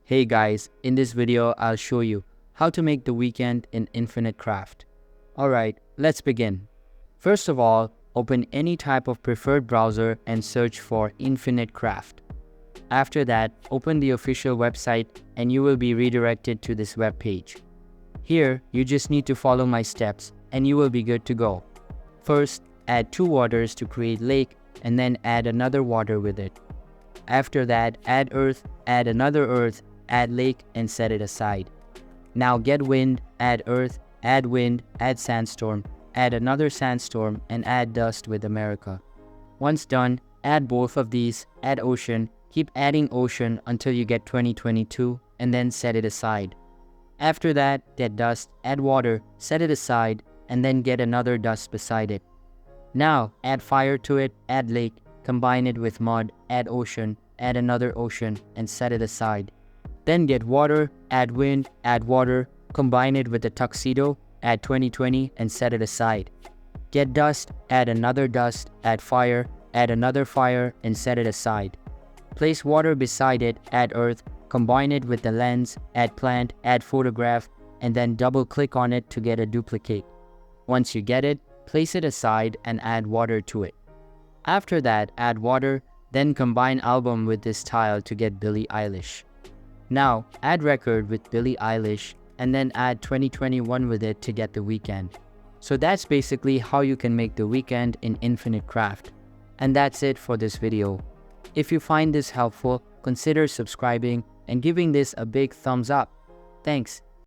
Hey guys, in this video I'll show you how to make the Weeknd in Infinite Craft. Alright, let's begin. First of all, open any type of preferred browser and search for Infinite Craft. After that, open the official website and you will be redirected to this web page. Here, you just need to follow my steps and you will be good to go. First, add 2 waters to create lake and then add another water with it. After that, add earth, add another earth, add lake and set it aside. Now get wind, add earth, add wind, add sandstorm, add another sandstorm and add dust with America. Once done, add both of these, add ocean, keep adding ocean until you get 2022 and then set it aside. After that, get dust, add water, set it aside and then get another dust beside it. Now add fire to it, add lake, combine it with mud, add ocean, add another ocean and set it aside. Then get water, add wind, add water, combine it with a tuxedo, add 2020 and set it aside. Get dust, add another dust, add fire, add another fire and set it aside. Place water beside it, add earth, combine it with the lens, add plant, add photograph, and then double click on it to get a duplicate. Once you get it, place it aside and add water to it. After that, add water, then combine album with this tile to get Billie Eilish. Now, add record with Billie Eilish and then add 2021 with it to get the Weeknd. So that's basically how you can make the Weeknd in Infinite Craft. And that's it for this video. If you find this helpful, consider subscribing and giving this a big thumbs up. Thanks.